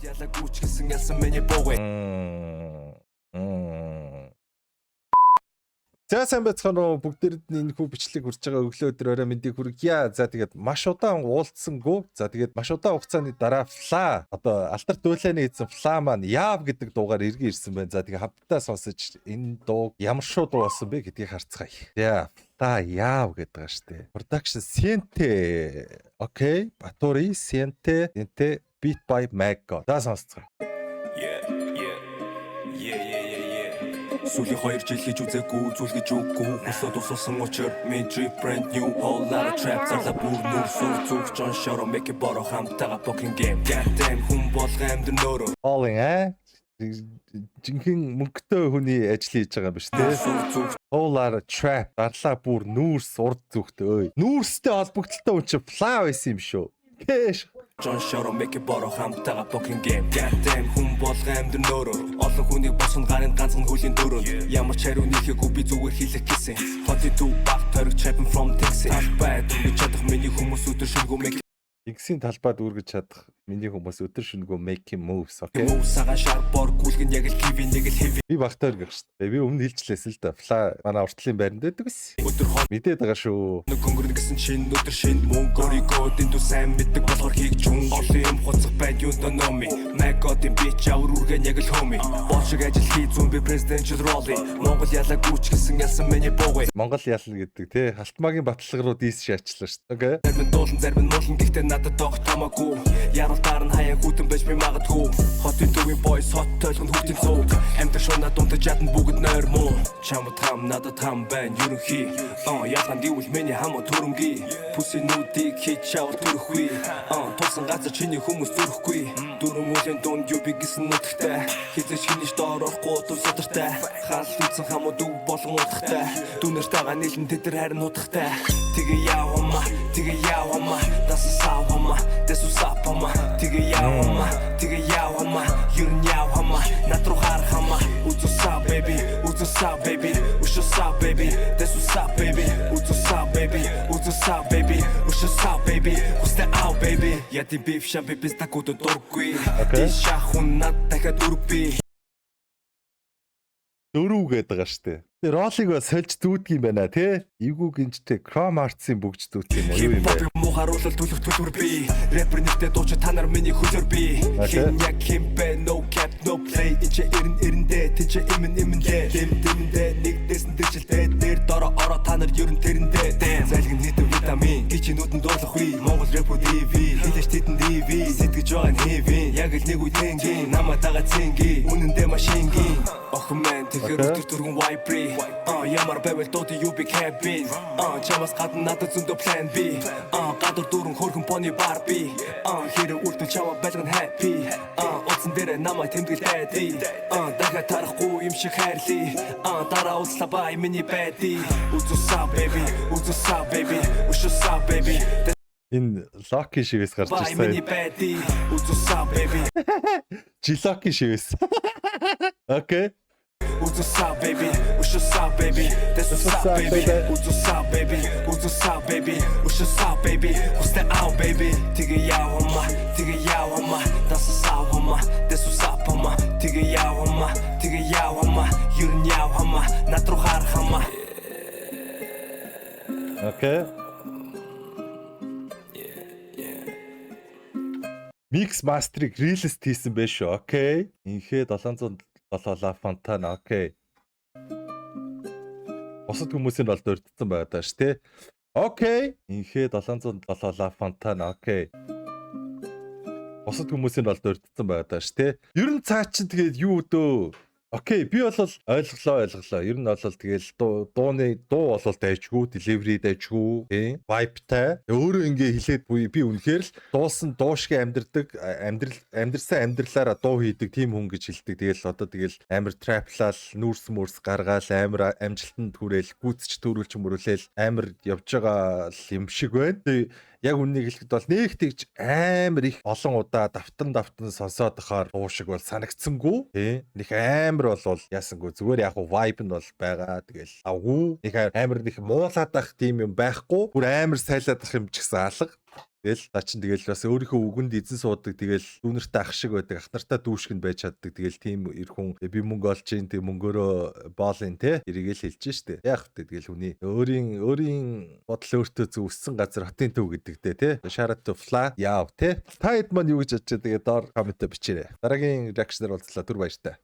За сайн байцгаана уу бүгдээрд энэ хүү бичлэг хүрч байгаа өглөө өдөр орой мэндийг хүргье. За тэгээд маш удаан уулзсангүй. За тэгээд маш удаан хугацааны дараа фла одоо алтар дуулааны эзэн фла маань яав гэдэг дуугаар иргэн ирсэн байна. За тэгээд хамтдаа сонсож энэ дуу ямар шоу дуу болсон бэ гэдгийг харцгаая. За фла яав гэдэг байгаа штэ. Production Siente. Окей. Батури Siente. Siente beat by Maggo. За сонсцгаая. Сүүлийн 2 жил хийж үзээгүй зүйл гэж үгүй хүсээд уссан учир me drip brand new whole lot of trap зарлаа бүр нүүр сур зүг John Shore make it боро хамтаага fucking game goddamn хүн болгоо амдэр нөрөө Falling жинхэнэ мөнгөтэй хүний ажил хийж байгаа юм биш үү? Whole lot of trap зарлаа бүр нүүрс урд зүгт өөй. Нүүрстэй холбогдолтой хүн чи фла байсан юм шүү. Кэш John Shore make it боро хамтаага fucking game goddamn хүн болгоо амдэр нөрөө олон хүнийг босон гарын ганцхан хөлийн дөрөв ямар ч хариу нэхэгүй би зүгээр хийлэх гэсэн хотын төв баг төрөг champion from Texas бад үгүй чадах миний хүмүүс өдөр шүнгөө make Игсийн талбайд үргэж чадах миний хүмүүс өдөр шөнөгөө make moves окей. сагаа sharp bor гүлгэн яг л heavy нэг л heavy Би багтаа өргөх шүү дээ. Би өмнө хэлжлээс л да. Фла манай уртлын байранд байдаг ус. өдөр хол Мэдээд байгаа шүү. нэг өнгөрнө гэсэн шинэ өдөр шинэ мөнгөөрийгөө дэндүү сайн мэддэг болохоор хийх чүн олон юм хоцох байд юу дономи Maggot-ийн bitch авар үргэн яг л homie боочиг ажил хий зүүн би presidential role Монгол ялаа гүч гэсэн ялсан миний богой Монгол ялна гэдэг те халтмаагийн батлага руу дийс шаачлаа шүү дээ. Окей. зарим дуулан зарим муулан гэхдээ надад тоох тамаагүй яралтаар нь хаяа хүтэн байж би магадгүй хотын төвийн boys hot тойлгонд хүүхдийн цуг амтар шунаа дунтаж ядна бүгд нойр муу чамд хам надад хам байна ерөнхий ялганд ивэл миний хам төрөнгийн pussy нүдийг хийчаавал төрөхгүй тусан газар чиний хүмүүс зүрхгүй дөрөн үлийн дунд юу би гэсэн нутагтай хизээч хинийш доор орохгүй дуу садартай хаал хийсэн хамууд үг болгон утгатай дүнэртэйгээ нийлэн тэдэр харин утгатай тэгээ явама das ist sauhama das ist sapama тэгээ явама ер нь явама над руу харахама үзүсаа baby ушусаа baby das ist sap baby үзүсаа baby ушусаа baby хүстэй ау baby яти биф шампи пистакуто дургүй шахун над дахиад үрби Дөрөв гээд байгаа штэ. Тэр ролыг ба сольж дүүдг юм байна те. Эвгүй гинжтэй Chrome Arts-ийн бүгж дүүт юм уу юу юм бэ? Мухаруулал төлөв би рэпер нэгтэй дууч та нар миний хөлөр би хин яг хим бэ no cap no play ичэ эрэндээ тэнчэ имэндээ дэмдээ нэгдсэн дэвшилтэй дээр дороо ороо та нар ерөн тэрэндээ залгин хийдэг витамин гिचнүүдэн дуулах үе Монгол рэп TV хэлж тэтэн TV сэтгэж байгаа хэвэн яг л нэг үе тэнгийн намаа тагаа цэнги үнэндээ машингийн охмен тэгэхээр өдөр түргэн wipe ямар байвал дууди юу би cabin чамаас гадна надад зөндөө plan B гадар дүүрэн хөрхөн пони барби хэрэг үрдэл чамаа байлган happy утсан дээр намайг тэмдэглээд дахиад тарахгүй юм шиг хайрлаа дараа услаа бай миний байди үзүсаа baby ушусаа baby Энэ Lucky шивээс гарч ирсэн. миний байди үзүсаа baby Жилоки шивээс. Окей. Uzusah baby, ushusah baby, desusah baby, uzusah baby, ushusah baby, uste out baby, tige yawama, dasasawama, desusapama, tige yawama, yurun yawama, natru harhama. Окей. Mix Master-ыг release хийсэн байж шүү. Окей. Инхээ 700 Лала Фонтана окей. Босод хүмүүсийн бол дурдсан байгаа даа ш тэ. Окей. Инхээ 700 Лала Фонтана окей. Босод хүмүүсийн бол дурдсан байгаа даа ш тэ. Ер нь цаа чинь тэгээд юу дөө? Окей, би бол ойлголоо. Ер нь бол тэгэл дуу бол дайжгүй, delivery дайжгүй, тийм. Vibe-тай. Өөрөө ингээ хэлээд би үнэхээр л дуусан дуушгийн амьдрсан амьдралаараа дуу хийдэг тийм хүн гэж хэлдэг. Тэгэл амар traplал, нүүрс гаргаал, амар амжилтанд хүрээл, гүцч төрүүлж мөрүүлээл амар явж байгаа юм шиг байна. Яг үннийг хэлэхэд бол нэг тэгж амар их олон удаа давтан сонсоод ахаар дуу шиг бол санагдсангүй. Тийм. Нэг амар бол яасангүй зүгээр яг vibe нь бол байгаа. Тэгэл авгүй. Нэг амар нэг муулаад ах тийм юм байхгүй. Бүр амар сайлаад ах юм ч гэсэн алга. Тэгэл та чинь тэгэл бас өөрийнхөө үгэнд эзэн суудаг тэгэл дүүнэртэй ах шиг байдаг. Ах нартаа дүүшг нь байж чаддаг. Тэгэл тийм эр хүн би мөнгө олж ийн тэг мөнгөөрөө боолын те эргээл хэлж штэ. Яг хөтэ тэгэл хүний өөрийн бодол өөртөө зөвссөн газар хотын төв гэдэгтэй те. Shout out to fly яав те. Та хэд маань юу гэж бодож байгаа тэгээ доор коммент бичээрэй. Дараагийн реакшнээр уулзлаа түр баяртай.